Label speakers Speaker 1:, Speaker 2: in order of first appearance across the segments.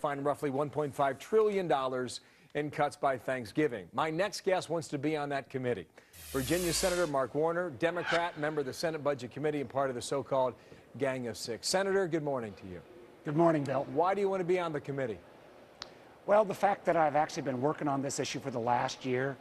Speaker 1: find roughly $1.5 trillion in cuts by Thanksgiving. My next guest wants to be on that committee. Virginia Senator Mark Warner, Democrat, member of the Senate Budget Committee and part of the so-called Gang of Six. Senator, good morning to you.
Speaker 2: Good morning, Bill.
Speaker 1: Why do you want to be on the committee?
Speaker 2: Well, the fact that I've actually been working on this issue for the last year,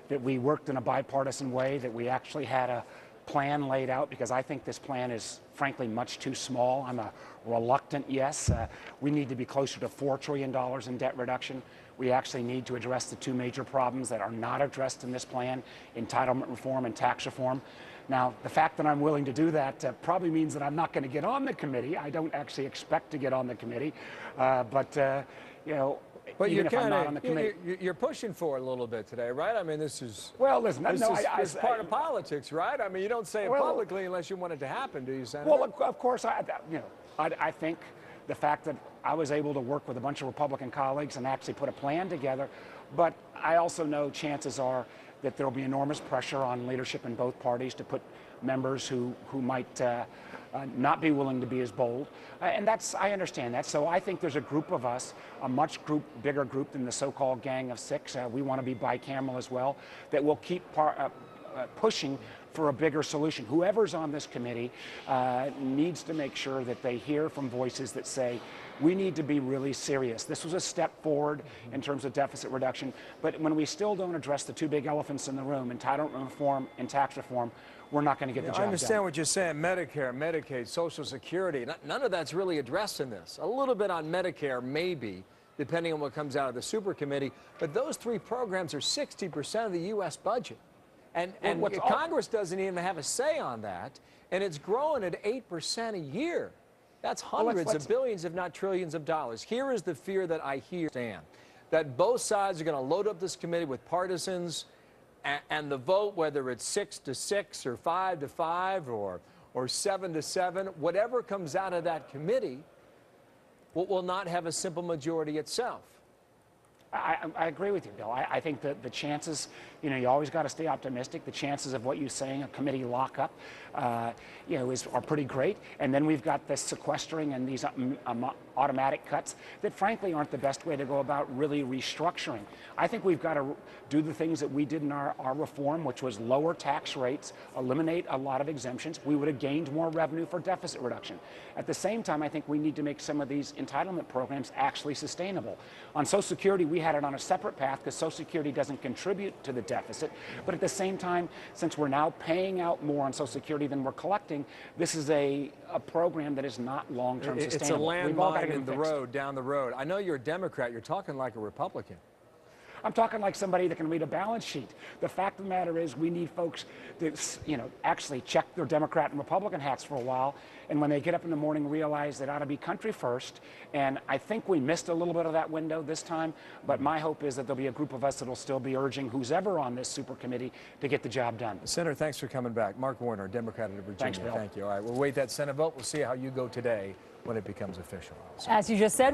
Speaker 2: that we worked in a bipartisan way, that we actually had a plan laid out, because I think this plan is frankly much too small. I'm a reluctant yes. We need to be closer to $4 trillion in debt reduction. We actually need to address the two major problems that are not addressed in this plan: entitlement reform and tax reform. Now, the fact that I'm willing to do that probably means that I'm not going to get on the committee. I don't actually expect to get on the committee, you know,
Speaker 1: but
Speaker 2: even if I'm not on the committee.
Speaker 1: You're pushing for it a little bit today, right? I mean, this is...
Speaker 2: Well, listen,
Speaker 1: it's part of politics, right? I mean, you don't say it publicly unless you want it to happen, do you, Senator?
Speaker 2: Well, of course, I think the fact that I was able to work with a bunch of Republican colleagues and actually put a plan together, but I also know chances are that there will be enormous pressure on leadership in both parties to put members who might not be willing to be as bold. And I understand that. So I think there's a group of us, a much bigger group than the so-called Gang of Six. We want to be bicameral as well, that will keep pushing for a bigger solution. Whoever's on this committee needs to make sure that they hear from voices that say, we need to be really serious. This was a step forward in terms of deficit reduction, but when we still don't address the two big elephants in the room, entitlement reform and tax reform, we're not going to get the job done.
Speaker 1: I understand what you're saying. Medicare, Medicaid, Social Security, none of that's really addressed in this. A little bit on Medicare, maybe, depending on what comes out of the super committee, but those three programs are 60% of the U.S. budget. And Congress doesn't even have a say on that, and it's growing at 8% a year. That's hundreds of billions, if not trillions of dollars. Here is the fear that I hear, Stan, that both sides are going to load up this committee with partisans, and the vote, whether it's 6-6 or 5-5 or 7-7, whatever comes out of that committee will not have a simple majority itself.
Speaker 2: I agree with you, Bill. I think that the chances, you always got to stay optimistic. The chances of what you're saying, a committee lockup, are pretty great. And then we've got this sequestering and these automatic cuts that frankly aren't the best way to go about really restructuring. I think we've got to do the things that we did in our reform, which was lower tax rates, eliminate a lot of exemptions. We would have gained more revenue for deficit reduction. At the same time, I think we need to make some of these entitlement programs actually sustainable. On Social Security, we had it on a separate path because Social Security doesn't contribute to the deficit. But at the same time, since we're now paying out more on Social Security than we're collecting, this is a program that is not long-term sustainable.
Speaker 1: It's a landmine in the road, down the road. I know you're a Democrat. You're talking like a Republican.
Speaker 2: I'm talking like somebody that can read a balance sheet. The fact of the matter is we need folks that, actually check their Democrat and Republican hats for a while, and when they get up in the morning realize that it ought to be country first. And I think we missed a little bit of that window this time, but my hope is that there'll be a group of us that will still be urging who's ever on this super committee to get the job done.
Speaker 1: Senator, thanks for coming back. Mark Warner, Democrat of Virginia.
Speaker 2: Thanks, Bill.
Speaker 1: Thank you. All right, we'll wait that Senate vote. We'll see how you go today when it becomes official.
Speaker 3: As you just said,